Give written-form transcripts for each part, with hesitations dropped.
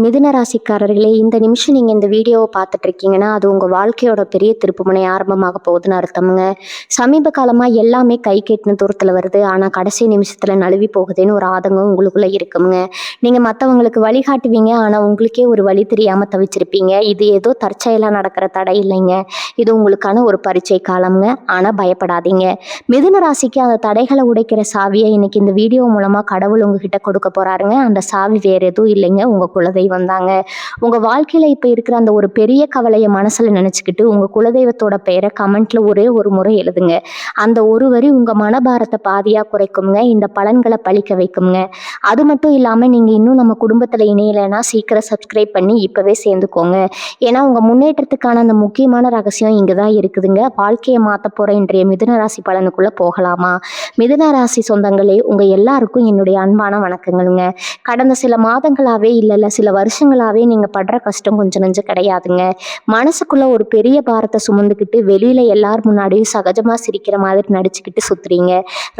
மிதுன ராசிக்காரர்களே, இந்த நிமிஷம் நீங்கள் இந்த வீடியோவை பார்த்துட்டு இருக்கீங்கன்னா அது உங்கள் வாழ்க்கையோட பெரிய திருப்புமுனை ஆரம்பமாக போகுதுன்னு அர்த்தமுங்க. சமீப காலமாக எல்லாமே கை கெட்டின தூரத்தில் வருது, ஆனால் கடைசி நிமிஷத்தில் நழுவி போகுதுன்னு ஒரு ஆதங்கம் உங்களுக்குள்ளே இருக்குங்க. நீங்கள் மற்றவங்களுக்கு வழிகாட்டுவீங்க, ஆனால் உங்களுக்கே ஒரு வழி தெரியாமல் தவிச்சிருப்பீங்க. இது ஏதோ தற்செயலாக நடக்கிற தடை இல்லைங்க, இது உங்களுக்கான ஒரு பரீட்சை காலம்ங்க. ஆனால் பயப்படாதீங்க. மிதுன ராசிக்கு அந்த தடைகளை உடைக்கிற சாவியை இன்னைக்கு இந்த வீடியோ மூலமாக கடவுள் உங்ககிட்ட கொடுக்க போகிறாருங்க. அந்த சாவி வேறு எதுவும் இல்லைங்க, உங்கள் குலதெய்வம் வந்தாங்க. உங்க வாழ்க்கையில இப்ப இருக்கிற அந்த ஒரு பெரிய கவலையை மனசுல நினைச்சுக்கிட்டு உங்க குலதெய்வத்தோட பெயரை கமெண்ட்ல ஒரே ஒரு முறை எழுதுங்க. அந்த ஒரு வரி உங்க மனபாரத்தை பாதியா குறைக்குங்க, இந்த பலன்களை பழிக்க வைக்குங்க. அது மட்டும் இல்லாம நீங்க இன்னும் நம்ம குடும்பத்துல இணையலைன்னா சீக்கிரம் சப்ஸ்கிரைப் பண்ணி இப்பவே சேர்ந்துக்கோங்க. ஏன்னா உங்க முன்னேற்றத்துக்கான அந்த முக்கியமான ரகசியம் இங்கதான் இருக்குதுங்க. வாழ்க்கையை மாத்த போற இன்றைய மிதுன ராசி பலனுக்குள்ள போகலாமா? மிதுன ராசி சொந்தங்களே, உங்க எல்லாருக்கும் என்னுடைய அன்பான வணக்கங்களுங்க. கடந்த சில மாதங்களாவே இல்ல சில வருஷங்களாவே நீங்க படுற கஷ்டம் கொஞ்சம் நெஞ்சம் கிடையாதுங்க. மனசுக்குள்ள ஒரு பெரிய பாரத்தை சுமந்துக்கிட்டு வெளியில எல்லார் முன்னாடியும் சகஜமா சிரிக்கிற மாதிரி நடிச்சுக்கிட்டு சுத்துறீங்க.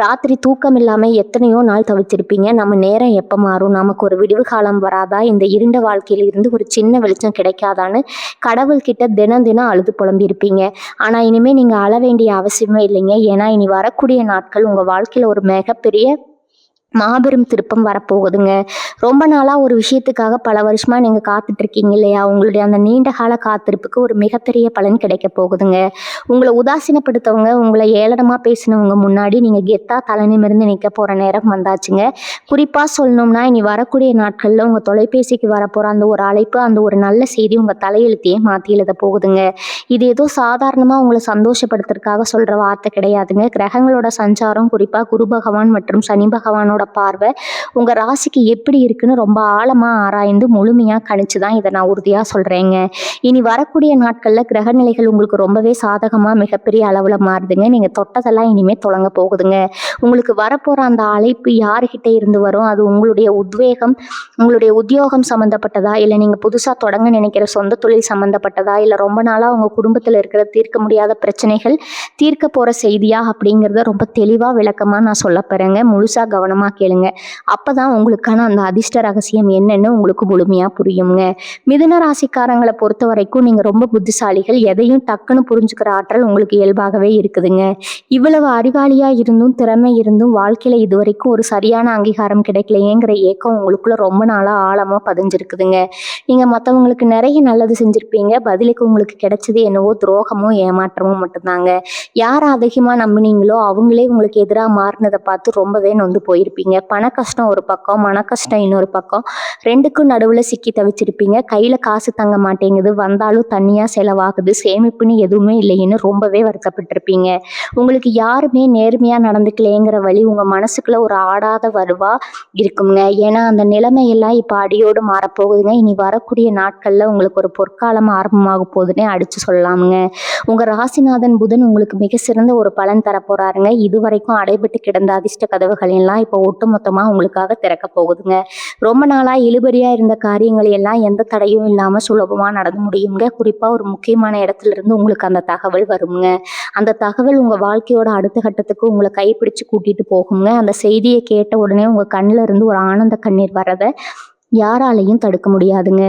ராத்திரி தூக்கம் இல்லாம எத்தனையோ நாள் தவிச்சிருப்பீங்க. நம்ம நேரம் எப்ப மாறும், நமக்கு ஒரு விடிவு காலம் வராதா, இந்த இருண்ட வாழ்க்கையில இருந்து ஒரு சின்ன வெளிச்சம் கிடைக்காதான்னு கடவுள்கிட்ட தினம் தினம் அழுது புலம்பியிருப்பீங்க. ஆனா இனிமே நீங்க அழ வேண்டிய அவசியமே இல்லைங்க. ஏன்னா இனி வரக்கூடிய நாட்கள் உங்க வாழ்க்கையில ஒரு மிகப்பெரிய மாபெரும் திருப்பம் வரப்போகுதுங்க. ரொம்ப நாளாக ஒரு விஷயத்துக்காக பல வருஷமாக நீங்கள் காத்துட்டு இருக்கீங்க இல்லையா? உங்களுடைய அந்த நீண்ட கால காத்திருப்புக்கு ஒரு மிகப்பெரிய பலன் கிடைக்க போகுதுங்க. உங்களை உதாசீனப்படுத்தவங்க, உங்களை ஏளனமாக பேசினவங்க முன்னாடி நீங்கள் கெத்தா தலை நிமிர்ந்து நிற்க போகிற நேரம் வந்தாச்சுங்க. குறிப்பாக சொல்லணும்னா இனி வரக்கூடிய நாட்களில் உங்கள் தொலைபேசிக்கு வரப்போகிற அந்த ஒரு அழைப்பு, அந்த ஒரு நல்ல செய்தி உங்கள் தலையெழுத்தையே மாற்றி எழுத போகுதுங்க. இது ஏதோ சாதாரணமாக உங்களை சந்தோஷப்படுத்துறதுக்காக சொல்கிற வார்த்தை கிடையாதுங்க. கிரகங்களோட சஞ்சாரம், குறிப்பாக குரு பகவான் மற்றும் சனி பகவானோட பார்வை உங்க ராசிக்கு எப்படி இருக்குன்னு ரொம்ப ஆழமா ஆராய்ந்து முழுமையா கணிச்சுதான் இதை நான் உறுதியா சொல்றேங்க. இனி வரக்கூடிய நாட்கள்ல கிரக நிலைகள் உங்களுக்கு ரொம்பவே சாதகமா மிகப்பெரிய அளவுல மாறுதுங்க. நீங்க தொட்டதெல்லாம் இனிமே தொடங்க போகுதுங்க. உங்களுக்கு வரப்போற அந்த அழைப்பு யாருகிட்ட இருந்து வரும், அது உங்களுடைய உத்வேகம், உங்களுடைய உத்தியோகம் சம்பந்தப்பட்டதா, இல்லை நீங்க புதுசா தொடங்க நினைக்கிற சொந்த தொழில் சம்பந்தப்பட்டதா, இல்லை ரொம்ப நாளா உங்க குடும்பத்துல இருக்கிற தீர்க்க முடியாத பிரச்சனைகள் தீர்க்க போற செய்தியா அப்படிங்கிறத ரொம்ப தெளிவா விளக்கமா நான் சொல்ல போறேங்க. முழுசா கவனமா கேளுங்க. அப்பதான் உங்களுக்கான அந்த அதிர்ஷ்ட ரகசியம் என்னன்னு உங்களுக்கு முழுமையா புரியுங்க. மிதுன ராசிக்காரங்களை பொறுத்த வரைக்கும் நீங்க ரொம்ப புத்திசாலிகள். எதையும் டக்குன்னு புரிஞ்சுக்கிற ஆற்றல் உங்களுக்கு இயல்பாகவே இருக்குதுங்க. இவ்வளவு அறிவாளியா இருந்தும் திறமை இருந்தும் வாழ்க்கையில இது வரைக்கும் ஒரு சரியான அங்கீகாரம் கிடைக்கலையேங்கிற ஏக்கம் உங்களுக்குள்ள ரொம்ப நாளா ஆழமா பதிஞ்சிருக்குதுங்க. நீங்க மற்றவங்களுக்கு நிறைய நல்லது செஞ்சிருப்பீங்க, பதிலுக்கு உங்களுக்கு கிடைச்சது என்னவோ துரோகமும் ஏமாற்றமும் மட்டும்தாங்க. யார் அதிகமா நம்பினீங்களோ அவங்களே உங்களுக்கு எதிராக மாறினதை பார்த்து ரொம்பவே நொந்து போயிருப்பீங்க. பண கஷ்டம் ஒரு பக்கம், மன கஷ்டம் இன்னொரு பக்கம், ரெண்டுக்கும் நடுவுல சிக்கி தவிச்சிருப்பீங்க. கையில காசு தங்க மாட்டேங்குது, வந்தாலும் தனியா செலவாகுது, சேமிப்புன்னு எதுவுமே இல்லைன்னு ரொம்பவே வருத்தப்பட்டிருப்பீங்க. உங்களுக்கு யாருமே நேர்மையா நடந்துக்கலேங்கிற வழி உங்க மனசுக்குள்ள ஒரு ஆடாத வருவா இருக்குங்க. ஏன்னா அந்த நிலைமையெல்லாம் இப்ப அடியோடு மாறப்போகுதுங்க. இனி வரக்கூடிய நாட்கள்ல உங்களுக்கு ஒரு பொற்காலம் ஆரம்பமாக போகுதுன்னே அடிச்சு சொல்லலாமுங்க. உங்க ராசிநாதன் புதன் உங்களுக்கு மிக சிறந்த ஒரு பலன் தரப்போறாருங்க. இதுவரைக்கும் அடைபட்டு கிடந்த அதிர்ஷ்ட கதவுகள் எல்லாம் இப்போ ஒட்டுமொத்தமா உங்களுக்காக திறக்க போகுதுங்க. ரொம்ப நாளா இழுபறியா இருந்த காரியங்கள் எல்லாம் எந்த தடையும் இல்லாம சுலபமா நடந்து முடியுங்க. குறிப்பா ஒரு முக்கியமான இடத்துல இருந்து உங்களுக்கு அந்த தகவல் வருங்க. அந்த தகவல் உங்க வாழ்க்கையோட அடுத்த கட்டத்துக்கு உங்களை கைப்பிடிச்சு கூட்டிட்டு போகுங்க. அந்த செய்தியை கேட்ட உடனே உங்க கண்ணுல இருந்து ஒரு ஆனந்த கண்ணீர் வர்றத யாராலையும் தடுக்க முடியாதுங்க.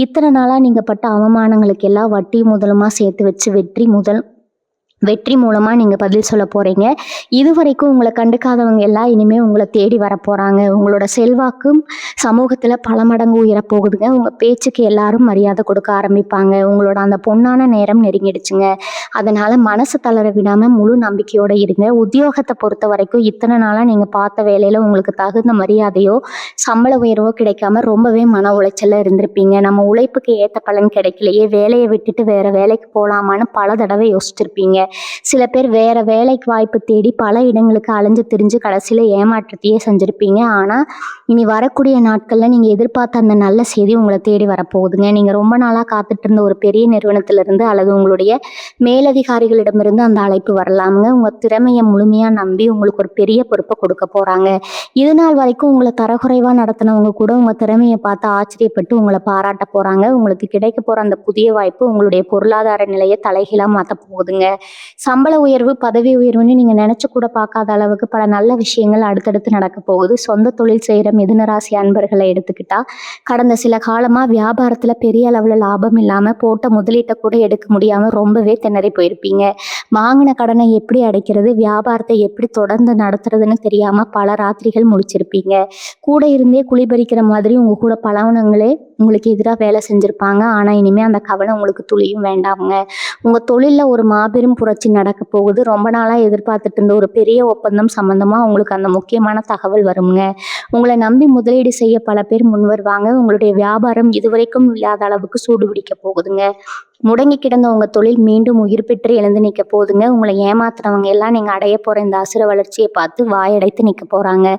இத்தனை நாளா நீங்க பட்ட அவமானங்களுக்கு எல்லாம் வட்டி முதலுமா சேர்த்து வச்சு வெற்றி மூலமா நீங்க பதில் சொல்ல போறீங்க. இதுவரைக்கும் உங்களை கண்டுக்காதவங்க எல்லாம் இனிமே உங்களை தேடி வர போறாங்க. உங்களோட செல்வாக்கும் சமூகத்துல பல மடங்கு உயரப்போகுதுங்க. உங்க பேச்சுக்கு எல்லாரும் மரியாதை கொடுக்க ஆரம்பிப்பாங்க. உங்களோட அந்த பொன்னான நேரம் நெருங்கிடுச்சுங்க. அதனால மனசு தளர விடாம முழு நம்பிக்கையோட இருங்க. உத்தியோகத்தை பொறுத்த வரைக்கும் இத்தனை நாளா நீங்க பார்த்த வேலையில உங்களுக்கு தகுந்த மரியாதையோ சம்பள உயர்வோ கிடைக்காம ரொம்பவே மன உளைச்சல்ல இருந்திருப்பீங்க. நம்ம உழைப்புக்கு ஏத்த பலன் கிடைக்கலையே, வேலையை விட்டுட்டு வேற வேலைக்கு போலாமான்னு பல தடவை யோசிச்சிருப்பீங்க. சில பேர் வேற வேலைக்கு வாய்ப்பு தேடி பல இடங்களுக்கு அலைஞ்சு திரிஞ்சு கடைசியில ஏமாற்றத்தையே செஞ்சிருப்பீங்க. ஆனா இனி வரக்கூடிய நாட்கள்ல நீங்க எதிர்பார்த்த அந்த நல்ல செய்தி உங்களை தேடி வரப்போகுதுங்க. நீங்க ரொம்ப நாளா காத்துட்டு இருந்த ஒரு பெரிய நிறுவனத்திலிருந்து அல்லது உங்களுடைய மேலதிகாரிகளிடமிருந்து அந்த அழைப்பு வரலாமுங்க. உங்க திறமையை முழுமையா நம்பி உங்களுக்கு ஒரு பெரிய பொறுப்பை கொடுக்க போறாங்க. இது நாள் வரைக்கும் உங்களை தரக்குறைவா நடத்தினவங்க கூட உங்க திறமையை பார்த்து ஆச்சரியப்பட்டு உங்களை பாராட்ட போறாங்க. உங்களுக்கு கிடைக்க போற அந்த புதிய வாய்ப்பு உங்களுடைய பொருளாதார நிலையை தலைகீழா மாத்த போகுதுங்க. சம்பள உயர்வு, பதவி உயர்வுன்னு நீங்கள் நினச்சி கூட பார்க்காத அளவுக்கு பல நல்ல விஷயங்கள் அடுத்தடுத்து நடக்க போகுது. சொந்த தொழில் செய்கிற மிதுன ராசி அன்பர்களை எடுத்துக்கிட்டால் கடந்த சில காலமாக வியாபாரத்தில் பெரிய அளவில் லாபம் இல்லாமல் போட்ட முதலீட்டை கூட எடுக்க முடியாமல் ரொம்பவே திணறி போயிருப்பீங்க. வாங்கின கடனை எப்படி அடைக்கிறது, வியாபாரத்தை எப்படி தொடர்ந்து நடத்துறதுன்னு தெரியாமல் பல ராத்திரிகள் முழிச்சிருப்பீங்க. கூட இருந்தே குளிபறிக்கிற மாதிரி உங்கள் கூட பழவனங்களே உங்களுக்கு எதிராக வேலை செஞ்சுருப்பாங்க. ஆனால் இனிமேல் அந்த கவலை உங்களுக்கு துளியும் வேண்டாமுங்க. உங்கள் தொழிலில் ஒரு மாபெரும் புரட்சி நடக்க போகுது. ரொம்ப நாளாக எதிர்பார்த்துட்டு இருந்த ஒரு பெரிய ஒப்பந்தம் சம்மந்தமாக உங்களுக்கு அந்த முக்கியமான தகவல் வருங்க. உங்களை நம்பி முதலீடு செய்ய பல பேர் முன் வருவாங்க. உங்களுடைய வியாபாரம் இதுவரைக்கும் இல்லாத அளவுக்கு சூடு பிடிக்க போகுதுங்க. முடங்கி கிடந்த உங்கள் தொழில் மீண்டும் உயிர் பெற்று எழுந்து நிற்க போகுதுங்க. உங்களை ஏமாத்துறவங்க எல்லாம் நீங்கள் அடைய போகிற இந்த அசுர வளர்ச்சியை பார்த்து வாயடைத்து நிற்க போகிறாங்க.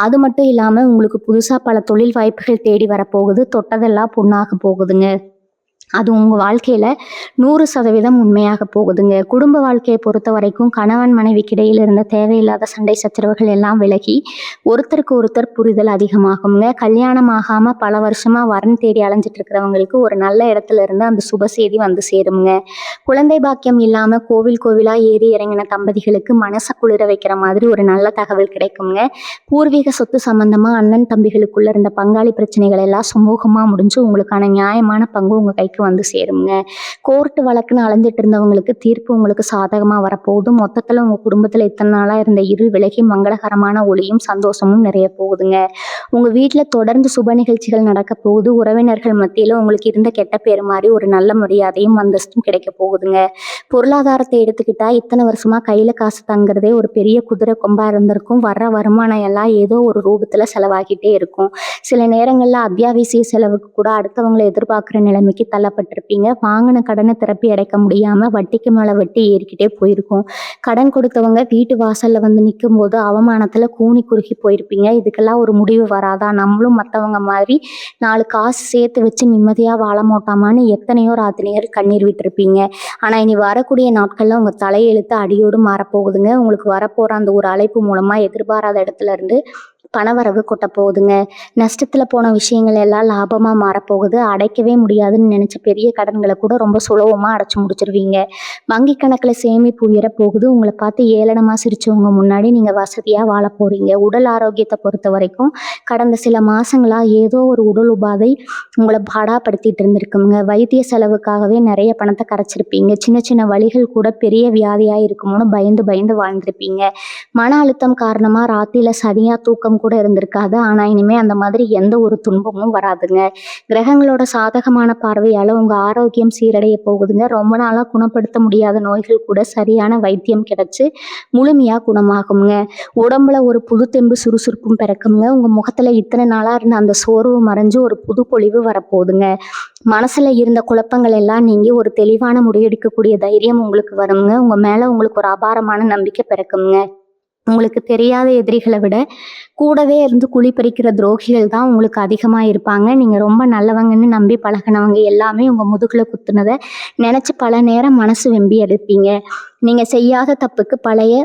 அது மட்டும் இல்லாமல் உங்களுக்கு புதுசாக பல தொழில் வாய்ப்புகள் தேடி வரப்போகுது. தொட்டதெல்லாம் பொண்ணாக போகுதுங்க. அது உங்கள் வாழ்க்கையில் 100% உண்மையாக போகுதுங்க. குடும்ப வாழ்க்கையை பொறுத்த வரைக்கும் கணவன் மனைவிக்கு இடையில் இருந்த தேவையில்லாத சண்டை சச்சரவுகள் எல்லாம் விலகி ஒருத்தருக்கு ஒருத்தர் புரிதல் அதிகமாகுங்க. கல்யாணம் ஆகாமல் பல வருஷமாக வரன் தேடி அலைஞ்சிட்டு இருக்கிறவங்களுக்கு ஒரு நல்ல இடத்துல இருந்து அந்த சுப செய்தி வந்து சேருங்க. குழந்தை பாக்கியம் இல்லாமல் கோவிலாக ஏறி இறங்கின தம்பதிகளுக்கு மனசை குளிர வைக்கிற மாதிரி ஒரு நல்ல தகவல் கிடைக்குங்க. பூர்வீக சொத்து சம்பந்தமாக அண்ணன் தம்பிகளுக்குள்ள இருந்த பங்காளி பிரச்சனைகள் எல்லாம் சுமூகமாக முடிஞ்சு உங்களுக்கான நியாயமான பங்கு உங்கள் கைக்கு வந்து சேருங்க. கோர்ட்டு வழக்குன்னு அலைஞ்சிட்டு இருந்தவங்களுக்கு தீர்ப்பு உங்களுக்கு சாதகமாக வரப்போகுது. மொத்தத்தில் உங்கள் குடும்பத்தில் இத்தனை நாளாக இருந்த இருள் விலகி மங்களகரமான ஒளியும் சந்தோஷமும் நிறைய போகுதுங்க. உங்கள் வீட்டில் தொடர்ந்து சுப நிகழ்ச்சிகள் நடக்க போகுது. உறவினர்கள் மத்தியில் உங்களுக்கு இருந்த கெட்ட பேர் மாதிரி ஒரு நல்ல மரியாதையும் அந்தஸ்தும் கிடைக்க போகுதுங்க. பொருளாதாரத்தை எடுத்துக்கிட்டால் இத்தனை வருஷமாக கையில் காசு தங்குறதே ஒரு பெரிய குதிரை கொம்பாக இருந்திருக்கும். வர்ற வருமானம் எல்லாம் ஏதோ ஒரு ரூபத்தில் செலவாகிட்டே இருக்கும். சில நேரங்களில் அத்தியாவசிய செலவுக்கு கூட அடுத்தவங்களை எதிர்பார்க்குற நிலைமைக்கு தள்ளப்பட்டிருப்பீங்க. வாங்கின கடனை திருப்பி அடைக்க முடியாமல் வட்டிக்கு மேலே வட்டி ஏறிக்கிட்டே போயிருக்கும். கடன் கொடுத்தவங்க வீட்டு வாசலில் வந்து நிற்கும் போது அவமானத்தில் கூனி குறுகி போயிருப்பீங்க. இதுக்கெல்லாம் ஒரு முடிவு வராதா, நம்மளும் மற்றவங்க மாதிரி 4 காசு சேர்த்து வச்சு நிம்மதியாக வாழ மாட்டோமான்னு எத்தனையோ ராத்திரிகள் கண்ணீர் விட்டுருப்பீங்க. ஆனால் இனி வரக்கூடிய நாட்களில் உங்கள் தலையெழுத்து அடியோடு மாறப்போகுதுங்க. உங்களுக்கு வரப்போகிற அந்த ஒரு அழைப்பு மூலமாக எதிர்பாராத இடத்துல இருந்து பணவரவு கொட்ட போகுதுங்க. நஷ்டத்தில் போன விஷயங்கள் எல்லாம் லாபமாக மாறப்போகுது. அடைக்கவே முடியாதுன்னு நினச்ச பெரிய கடன்களை கூட ரொம்ப சுலபமாக அடைச்சி முடிச்சிருவீங்க. வங்கி கணக்கில் சேமிப்பு உயர போகுது. உங்களை பார்த்து ஏளனமாக சிரிச்சவங்க முன்னாடி நீங்கள் வசதியாக வாழ போகிறீங்க. உடல் ஆரோக்கியத்தை பொறுத்த வரைக்கும் கடந்த சில மாதங்களாக ஏதோ ஒரு உடல் உபாதை உங்களை பாடாப்படுத்திட்டு இருந்திருக்குங்க. வைத்திய செலவுக்காகவே நிறைய பணத்தை கரைச்சிருப்பீங்க. சின்ன சின்ன வலிகள் கூட பெரிய வியாதியாக இருக்குமோன்னு பயந்து வாழ்ந்திருப்பீங்க. மன அழுத்தம் காரணமாக ராத்திரியில் சரியாக தூக்கம் கூட இருந்திருக்காது. ஆனால் இனிமேல் அந்த மாதிரி எந்த ஒரு துன்பமும் வராதுங்க. கிரகங்களோட சாதகமான பார்வையால் உங்கள் ஆரோக்கியம் சீரடைய போகுதுங்க. ரொம்ப நாளாக குணப்படுத்த முடியாத நோய்கள் கூட சரியான வைத்தியம் கிடைச்சி முழுமையாக குணமாகுங்க. உடம்புல ஒரு புது தெம்பு சுறுசுறுப்பும் பிறக்குங்க. உங்கள் முகத்தில் இத்தனை நாளாக இருந்த அந்த சோர்வு மறைஞ்சு ஒரு புது பொலிவு வரப்போகுதுங்க. மனசில் இருந்த குழப்பங்கள் எல்லாம் நீங்கி ஒரு தெளிவான முடிவெடுக்கக்கூடிய தைரியம் உங்களுக்கு வருங்க. உங்கள் மேலே உங்களுக்கு ஒரு அபாரமான நம்பிக்கை பிறக்குங்க. உங்களுக்கு தெரியாத எதிரிகளை விட கூடவே இருந்து குழி பறிக்கிற துரோகிகள் தான் உங்களுக்கு அதிகமாக இருப்பாங்க. நீங்கள் ரொம்ப நல்லவங்கன்னு நம்பி பழகினவங்க எல்லாமே உங்கள் முதுகில் குத்துனதை நினச்சி பல நேரம் மனசு வெம்பி எடுப்பீங்க. நீங்கள் செய்யாத தப்புக்கு பழியை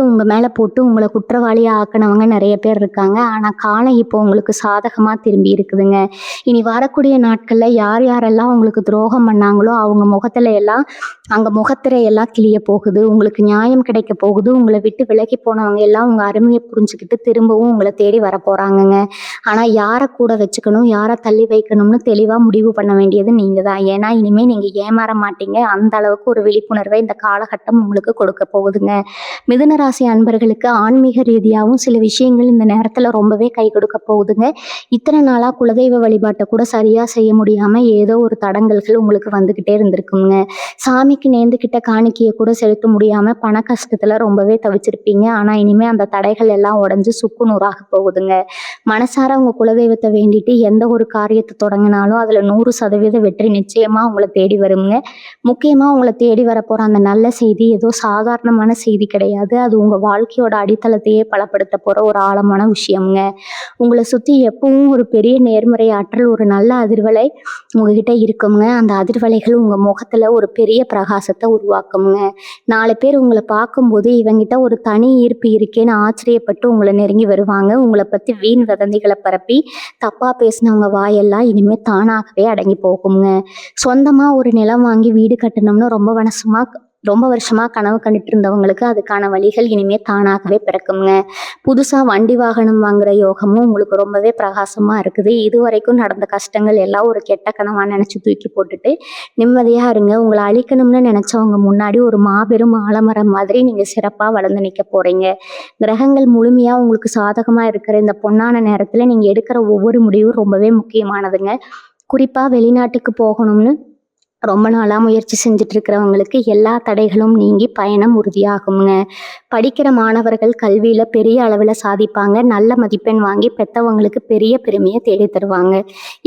உங்கள் மேலே போட்டு உங்களை குற்றவாளியாக ஆக்கினவங்க நிறைய பேர் இருக்காங்க. ஆனால் காலம் இப்போ உங்களுக்கு சாதகமாக திரும்பி இருக்குதுங்க. இனி வரக்கூடிய நாட்களில் யாரெல்லாம் உங்களுக்கு துரோகம் பண்ணாங்களோ அவங்க முகத்திரையெல்லாம் கிளிய போகுது. உங்களுக்கு நியாயம் கிடைக்க போகுது. உங்களை விட்டு விலகி போனவங்க எல்லாம் உங்கள் அருமையை புரிஞ்சுக்கிட்டு திரும்பவும் உங்களை தேடி வர போகிறாங்கங்க. ஆனால் யாரை கூட வச்சுக்கணும், யாரை தள்ளி வைக்கணும்னு தெளிவாக முடிவு பண்ண வேண்டியது நீங்கள் தான். ஏன்னா இனிமேல் நீங்கள் ஏமாற மாட்டீங்க. அந்த அளவுக்கு ஒரு விழிப்புணர்வை இந்த காலகட்டம் உங்களுக்கு கொடுக்க போகுதுங்க. மிதுன ராசி அன்பர்களுக்கு ஆன்மீக ரீதியாகவும் சில விஷயங்கள் இந்த நேரத்தில் ரொம்பவே கை கொடுக்க போகுதுங்க. இத்தனை நாளாக குலதெய்வ வழிபாட்டை கூட சரியாக செய்ய முடியாமல் ஏதோ ஒரு தடங்கல்கள் உங்களுக்கு வந்துக்கிட்டே இருந்திருக்குங்க. சாமிக்கு நேர்ந்துக்கிட்ட காணிக்கையை கூட செலுத்த முடியாமல் பண கஷ்டத்தில் ரொம்பவே தவிச்சிருப்பீங்க. ஆனால் இனிமேல் அந்த தடைகள் எல்லாம் உடஞ்சி சுக்கு நூறாக போகுதுங்க. மனசார உங்கள் குலதெய்வத்தை வேண்டிட்டு எந்த ஒரு காரியத்தை தொடங்கினாலும் அதில் 100% வெற்றி நிச்சயமாக உங்களை தேடி வருங்க. முக்கியமாக உங்களை தேடி வரப்போகிற அந்த நல்ல செய்தி ஏதோ சாதாரணமான செய்தி கிடையாது. அது உங்கள் வாழ்க்கையோட அடித்தளத்தையே பலப்படுத்த போகிற ஒரு ஆழமான விஷயம்ங்க. உங்களை சுற்றி எப்பவும் ஒரு பெரிய நேர்மறை ஆற்றல், ஒரு நல்ல அதிர்வலை உங்ககிட்ட இருக்குங்க. அந்த அதிர்வலைகள் உங்கள் முகத்தில் ஒரு பெரிய பிரகாசத்தை உருவாக்குங்க. 4 பேர் உங்களை பார்க்கும்போது இவங்கிட்ட ஒரு தனி ஈர்ப்பு இருக்கேன்னு ஆச்சரியப்பட்டு உங்களை நெருங்கி வருவாங்க. உங்களை பற்றி வீண் வதந்திகளை பரப்பி தப்பாக பேசினவங்க வாயெல்லாம் இனிமேல் தானாகவே அடங்கி போகுங்க. சொந்தமாக ஒரு நிலம் வாங்கி வீடு கட்டணும்னு ரொம்ப ரொம்ப வருஷமா கனவு கண்டுட்டு இருந்தவங்களுக்கு அதுக்கான வழிகள் இனிமே தானாகவே பிறக்குங்க. புதுசா வண்டி வாகனம் வாங்குற யோகமும் உங்களுக்கு ரொம்பவே பிரகாசமா இருக்குது. இதுவரைக்கும் நடந்த கஷ்டங்கள் எல்லாம் ஒரு கெட்ட கனவா நினைச்சு தூக்கி போட்டுட்டு நிம்மதியா இருங்க. உங்களை அழிக்கணும்னு நினைச்சவங்க முன்னாடி ஒரு மாபெரும் ஆலமரம் மாதிரி நீங்க சிறப்பா வளர்ந்து நிக்க போறீங்க. கிரகங்கள் முழுமையா உங்களுக்கு சாதகமா இருக்கிற இந்த பொன்னான நேரத்துல நீங்க எடுக்கிற ஒவ்வொரு முடிவும் ரொம்பவே முக்கியமானதுங்க. குறிப்பா வெளிநாட்டுக்கு போகணும்னு ரொம்ப நாளா முயற்சி செஞ்சுட்டு இருக்கிறவங்களுக்கு எல்லா தடைகளும் நீங்கி பயணம் உறுதியாகுங்க. படிக்கிற மாணவர்கள் கல்வியில பெரிய அளவில் சாதிப்பாங்க. நல்ல மதிப்பெண் வாங்கி பெத்தவங்களுக்கு பெரிய பெருமையை தேடி தருவாங்க.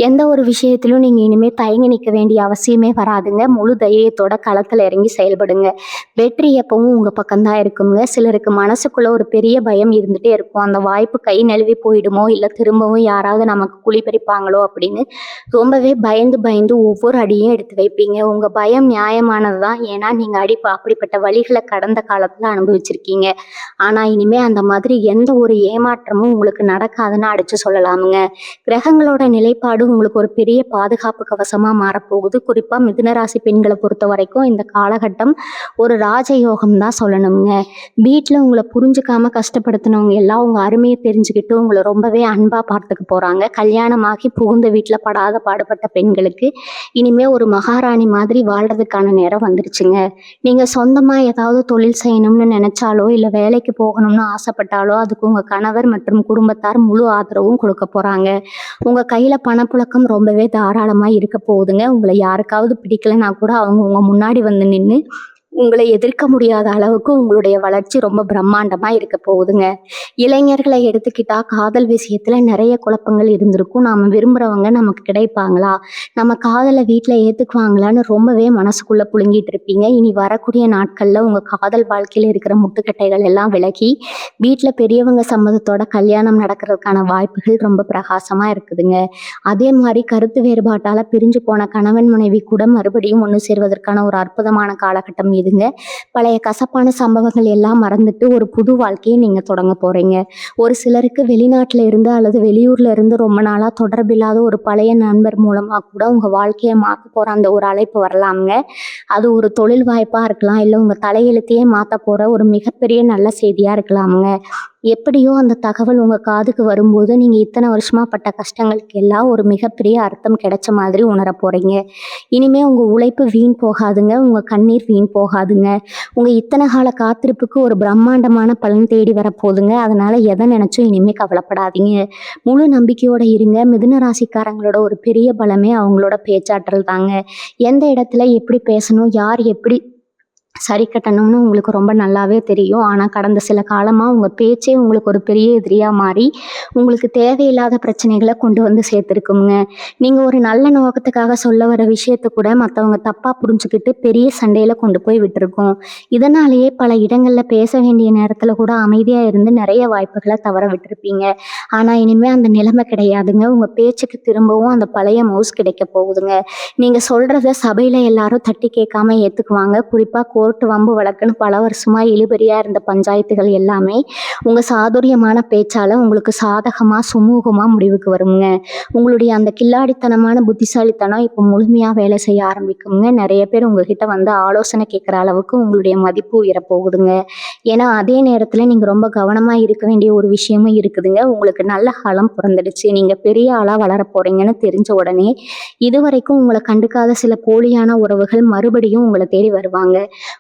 எந்த ஒரு விஷயத்திலும் நீங்க இனிமே தயங்கி நிற்க வேண்டிய அவசியமே வராதுங்க. முழு தைரியத்தோட களத்துல இறங்கி செயல்படுங்க. வெற்றி எப்பவும் உங்க பக்கம்தான் இருக்குங்க. சிலருக்கு மனசுக்குள்ள ஒரு பெரிய பயம் இருந்துட்டே இருக்கும். அந்த வாய்ப்பு கை நழுவி போயிடுமோ, இல்லை திரும்பவும் யாராவது நமக்கு குழி பறிப்பாங்களோ அப்படின்னு ரொம்பவே பயந்து பயந்து ஒவ்வொரு அடியும் எடுத்து வைப்பீங்க. உங்க பயம் நியாயமானதுதான். ஏன்னா நீங்க அப்படிப்பட்ட வழிகளை கடந்த காலத்துல அனுபவிச்சிருக்கீங்க. ஆனா இனிமே அந்த மாதிரி எந்த ஒரு ஏமாற்றமும் உங்களுக்கு நடக்காதுன்னு அடிச்சு சொல்லலாமுங்க. கிரகங்களோட நிலைப்பாடு உங்களுக்கு ஒரு பெரிய பாதுகாப்பு கவசமா மாறப்போகுது. குறிப்பா மிதுனராசி பெண்களை பொறுத்த வரைக்கும் இந்த காலகட்டம் ஒரு ராஜயோகம் தான் சொல்லணுங்க. வீட்டுல உங்களை புரிஞ்சுக்காம கஷ்டப்படுத்தினவங்க எல்லாம் உங்க அருமையை தெரிஞ்சுக்கிட்டு உங்களை ரொம்பவே அன்பா பார்த்துக்க போறாங்க. கல்யாணமாகி புகுந்த வீட்டுல படாத பாடுபட்ட பெண்களுக்கு இனிமே ஒரு மகாராணி மாதிரி வாழ்றதுக்கான நேரம் வந்துருச்சுங்க. நீங்க சொந்தமா ஏதாவது தொழில் செய்யணும்னு நினைச்சாலோ, இல்ல வேலைக்கு போகணும்னு ஆசைப்பட்டாலோ அதுக்கு உங்க கணவர் மற்றும் குடும்பத்தார் முழு ஆதரவும் கொடுக்க போறாங்க. உங்க கையில பணப்புழக்கம் ரொம்பவே தாராளமா இருக்க போகுதுங்க. உங்களை யாருக்காவது பிடிக்கலன்னா கூட அவங்க உங்க முன்னாடி வந்து நின்று உங்களை எதிர்க்க முடியாத அளவுக்கு உங்களுடைய வளர்ச்சி ரொம்ப பிரம்மாண்டமா இருக்க போகுதுங்க. இளைஞர்களை எடுத்துக்கிட்டா காதல் விஷயத்துல நிறைய குழப்பங்கள் இருந்திருக்கும். நாம விரும்புறவங்க நமக்கு கிடைப்பாங்களா, நம்ம காதலை வீட்டுல ஏத்துக்குவாங்களான்னு ரொம்பவே மனசுக்குள்ள புழுங்கிட்டு இருப்பீங்க. இனி வரக்கூடிய நாட்கள்ல உங்க காதல் வாழ்க்கையில இருக்கிற முட்டுக்கட்டைகள் எல்லாம் விலகி வீட்டுல பெரியவங்க சம்மதத்தோட கல்யாணம் நடக்கிறதுக்கான வாய்ப்புகள் ரொம்ப பிரகாசமா இருக்குதுங்க. அதே மாதிரி கருத்து வேறுபாட்டால பிரிஞ்சு போன கணவன் மனைவி கூட மறுபடியும் ஒன்று சேர்வதற்கான ஒரு அற்புதமான காலகட்டம் இதுங்க. பழைய கசப்பான சம்பவங்கள் எல்லாம் மறந்துட்டு ஒரு புது வாழ்க்கையை நீங்க தொடங்க போறீங்க. ஒரு சிலருக்கு வெளிநாட்டுல இருந்து அல்லது வெளியூர்ல இருந்து ரொம்ப நாளா தொடர்பில்லாத ஒரு பழைய நண்பர் மூலமா கூட உங்க வாழ்க்கையை மாற்ற போற அந்த ஒரு அழைப்பு வரலாமுங்க. அது ஒரு தொழில் வாய்ப்பா இருக்கலாம், இல்லை உங்க தலையெழுத்தையே மாத்த போற ஒரு மிகப்பெரிய நல்ல செய்தியா இருக்கலாமுங்க. எப்படியோ அந்த தகவல் உங்க காதுக்கு வரும்போது நீங்க இத்தனை வருஷமா பட்ட கஷ்டங்களுக்கு எல்லாம் ஒரு மிகப்பெரிய அர்த்தம் கிடைச்ச மாதிரி உணர போறீங்க. இனிமே உங்க உழைப்பு வீண் போகாதுங்க. உங்க கண்ணீர் வீண் போகாதுங்க. உங்க இத்தனை கால காத்திருப்புக்கு ஒரு பிரம்மாண்டமான பலன் தேடி வரப்போகுதுங்க. அதனால எதை நினைச்சும் இனிமே கவலைப்படாதீங்க. முழு நம்பிக்கையோட இருங்க. மிதுன ராசிக்காரங்களோட ஒரு பெரிய பலமே அவங்களோட பேச்சாற்றல் தாங்க. எந்த இடத்துல எப்படி பேசணும், யார் எப்படி சரி கட்டணும்னு உங்களுக்கு ரொம்ப நல்லாவே தெரியும். ஆனால் கடந்த சில காலமாக உங்கள் பேச்சே உங்களுக்கு ஒரு பெரிய எதிரியாக மாறி உங்களுக்கு தேவையில்லாத பிரச்சனைகளை கொண்டு வந்து சேர்த்துருக்குங்க. நீங்கள் ஒரு நல்ல நோக்கத்துக்காக சொல்ல வர விஷயத்த கூட மற்றவங்க தப்பாக புரிஞ்சுக்கிட்டு பெரிய சண்டையில் கொண்டு போய் விட்டுருக்கோம். இதனாலேயே பல இடங்களில் பேச வேண்டிய நேரத்தில் கூட அமைதியாக இருந்து நிறைய வாய்ப்புகளை தவற விட்டுருப்பீங்க. ஆனால் இனிமேல் அந்த நிலைமை கிடையாதுங்க. உங்கள் பேச்சுக்கு திரும்பவும் அந்த பழைய மவுஸ் கிடைக்க போகுதுங்க. நீங்கள் சொல்கிறத சபையில் எல்லாரும் தட்டி கேட்காம ஏற்றுக்குவாங்க. குறிப்பாக கோர்ட்டு வம்பு வழக்குன்னு பல வருஷமா இழுபறியா இருந்த பஞ்சாயத்துகள் எல்லாமே உங்க சாதுரியமான பேச்சால உங்களுக்கு சாதகமா சுமூகமா முடிவுக்கு வருங்க. உங்களுடைய அந்த கில்லாடித்தனமான புத்திசாலித்தனம் இப்போ முழுமையா வேலை செய்ய ஆரம்பிக்குங்க. நிறைய பேர் உங்ககிட்ட வந்து ஆலோசனை கேட்குற அளவுக்கு உங்களுடைய மதிப்பு உயரப்போகுதுங்க. ஏன்னா அதே நேரத்துல நீங்க ரொம்ப கவனமா இருக்க வேண்டிய ஒரு விஷயமும் இருக்குதுங்க. உங்களுக்கு நல்ல காலம் பிறந்துடுச்சு. நீங்க பெரிய ஆளா வளர போறீங்கன்னு தெரிஞ்ச உடனே இதுவரைக்கும் உங்களை கண்டுக்காத சில போலியான உறவுகள் மறுபடியும் உங்களை தேடி வருவாங்க.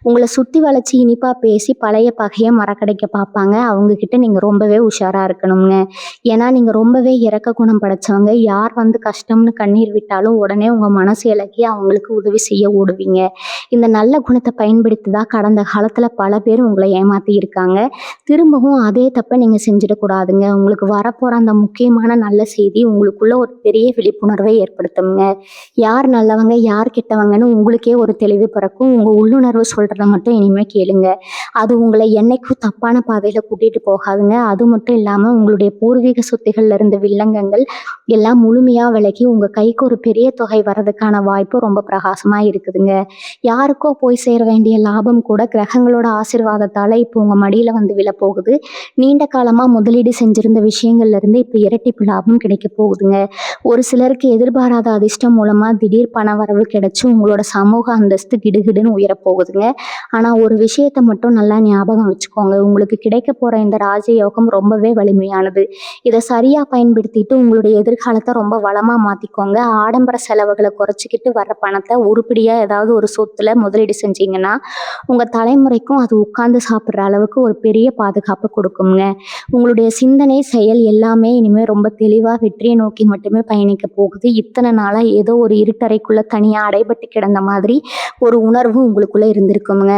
உங்களை சுத்தி வளைச்சி இனிப்பா பேசி பழைய பகையை மறக்கடைக்க பார்ப்பாங்க. அவங்க கிட்ட நீங்க ரொம்பவே உஷாரா இருக்கணுங்க. ஏன்னா நீங்க ரொம்பவே இரக்க குணம் படைச்சவங்க. யார் வந்து கஷ்டம்னு கண்ணீர் விட்டாலும் உடனே உங்க மனசு இலக்கி அவங்களுக்கு உதவி செய்ய ஓடுவீங்க. இந்த நல்ல குணத்தை பயன்படுத்தி தான் கடந்த காலத்துல பல பேர் உங்களை ஏமாத்தி இருக்காங்க. திரும்பவும் அதே தப்பை நீங்க செஞ்சிடக்கூடாதுங்க. உங்களுக்கு வரப்போற அந்த முக்கியமான நல்ல செய்தி உங்களுக்குள்ள ஒரு பெரிய விழிப்புணர்வை ஏற்படுத்துங்க. யார் நல்லவங்க யார் கெட்டவங்கன்னு உங்களுக்கே ஒரு தெளிவு பிறக்கும். உங்க உள்ளுணர்வு சொல்றதை மட்டும் இனிமே கேளுங்க. அது உங்களை என்னைக்கும் தப்பான பாதையில கூட்டிட்டு போகாதுங்க. அது மட்டும் இல்லாம உங்களுடைய பூர்வீக சொத்துகள்ல இருந்த வில்லங்கங்கள் எல்லாம் முழுமையா விலகி உங்க கைக்கு ஒரு பெரிய தொகை வர்றதுக்கான வாய்ப்பு ரொம்ப பிரகாசமா இருக்குதுங்க. யாருக்கோ போய் சேர வேண்டிய லாபம் கூட கிரகங்களோட ஆசீர்வாதத்தால இப்போ உங்க மடியில வந்து விழப்போகுது. நீண்ட காலமா முதலீடு செஞ்சிருந்த விஷயங்கள்ல இருந்து இப்போ இரட்டிப்பு லாபம் கிடைக்க போகுதுங்க. ஒரு சிலருக்கு எதிர்பாராத அதிர்ஷ்டம் மூலமா திடீர் பண வரவு கிடைச்சு உங்களோட சமூக அந்தஸ்து கிடுகிடுன்னு உயரப்போகுதுங்க. ஆனால் ஒரு விஷயத்தை மட்டும் நல்லா ஞாபகம் வச்சுக்கோங்க. உங்களுக்கு கிடைக்க போகிற இந்த ராஜயோகம் ரொம்பவே வலிமையானது. இதை சரியாக பயன்படுத்திட்டு உங்களுடைய எதிர்காலத்தை ரொம்ப வளமாக மாற்றிக்கோங்க. ஆடம்பர செலவுகளை குறைச்சிக்கிட்டு வர்ற பணத்தை உருப்படியாக ஏதாவது ஒரு சொத்துல முதலீடு செஞ்சீங்கன்னா உங்கள் தலைமுறைக்கும் அது உட்கார்ந்து சாப்பிட்ற அளவுக்கு ஒரு பெரிய பாதுகாப்பு கொடுக்குங்க. உங்களுடைய சிந்தனை, செயல் எல்லாமே இனிமேல் ரொம்ப தெளிவாக வெற்றியை நோக்கி மட்டுமே பயணிக்க போகுது. இத்தனை நாளாக ஏதோ ஒரு இருட்டறைக்குள்ளே தனியாக அடைபட்டு கிடந்த மாதிரி ஒரு உணர்வு உங்களுக்குள்ளே இருந்திருக்குங்க.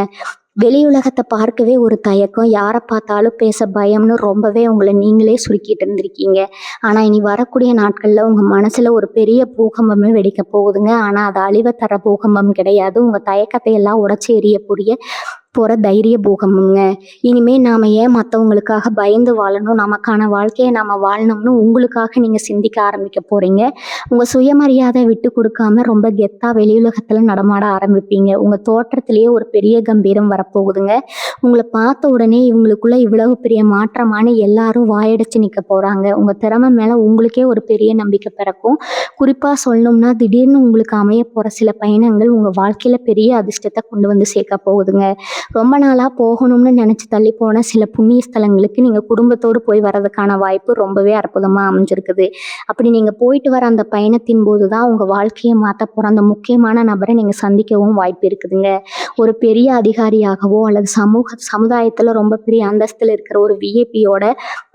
வெளியுலகத்தை பார்க்கவே ஒரு தயக்கம், யாரை பார்த்தாலும் பேச பயம்னு ரொம்பவே உங்களை நீங்களே சுருக்கிட்டு இருந்திருக்கீங்க. ஆனால் இனி வரக்கூடிய நாட்களில் உங்கள் மனசில் ஒரு பெரிய பூகம்பமே வெடிக்க போகுதுங்க. ஆனால் அது அழிவை தர பூகம்பம் கிடையாது. உங்கள் தயக்கத்தை எல்லாம் உடச்சி எறியக்கூடிய போகிற தைரிய பூகம்பம்ங்க. இனிமே நாம் ஏன் மற்றவங்களுக்காக பயந்து வாழணும், நமக்கான வாழ்க்கையை நாம் வாழணும்னு உங்களுக்காக நீங்கள் சிந்திக்க ஆரம்பிக்க போகிறீங்க. உங்கள் சுயமரியாதை விட்டு கொடுக்காம ரொம்ப கெத்தாக வெளியுலகத்தில் நடமாட ஆரம்பிப்பீங்க. உங்கள் தோற்றத்திலேயே ஒரு பெரிய கம்பீரம் வரப்போகுதுங்க. உங்களை பார்த்த உடனே இவங்களுக்குள்ள இவ்வளவு பெரிய மாற்றமான எல்லாரும் வாயடைச்சு நிற்க போகிறாங்க. உங்கள் திறமை மேலே உங்களுக்கே ஒரு பெரிய நம்பிக்கை பிறக்கும். குறிப்பாக சொல்லணும்னா திடீர்னு உங்களுக்கு அமைய போகிற சில பயணங்கள் உங்கள் வாழ்க்கையில் பெரிய அதிர்ஷ்டத்தை கொண்டு வந்து சேர்க்க போகுதுங்க. ரொம்ப நாளாக போகணும்னு நினச்சி தள்ளி போன சில புண்ணிய ஸ்தலங்களுக்கு நீங்கள் குடும்பத்தோடு போய் வர்றதுக்கான வாய்ப்பு ரொம்பவே அற்புதமாக அமைஞ்சிருக்குது. அப்படி நீங்கள் போயிட்டு வர அந்த பயணத்தின் போது தான் உங்கள் வாழ்க்கையை மாற்ற போகிற அந்த முக்கியமான நபரை நீங்கள் சந்திக்கவும் வாய்ப்பு இருக்குதுங்க. ஒரு பெரிய அதிகாரியாகவோ அல்லது சமுதாயத்தில் ரொம்ப பெரிய அந்தஸ்தில் இருக்கிற ஒரு விஐபியோட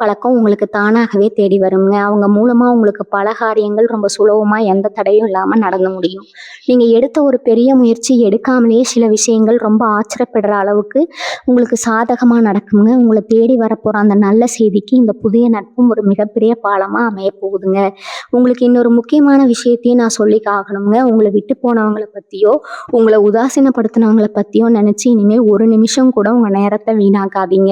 பழக்கம் உங்களுக்கு தானாகவே தேடி வருங்க. அவங்க மூலமாக உங்களுக்கு பல காரியங்கள் ரொம்ப சுலபமாக எந்த தடையும் இல்லாமல் நடந்து முடியும். நீங்கள் எடுத்த ஒரு பெரிய முயற்சி எடுக்காமலேயே சில விஷயங்கள் ரொம்ப ஆச்சரியப்படுற அளவுக்கு உங்களுக்கு சாதகமாக நடக்குங்க. உங்களை தேடி வரப்போகிற அந்த நல்ல செய்திக்கு இந்த புதிய நட்பும் ஒரு மிகப்பெரிய பாலமாக அமைய போகுதுங்க. உங்களுக்கு இன்னொரு முக்கியமான விஷயத்தையும் நான் சொல்லி ஆகணுங்க. உங்களை விட்டு போனவங்களை பற்றியோ உங்களை உதாசீனப்படுத்தினவங்களை பற்றியோ நினச்சி இனிமேல் ஒரு நிமிஷம் கூட உங்கள் நேரத்தை வீணாக்காதீங்க.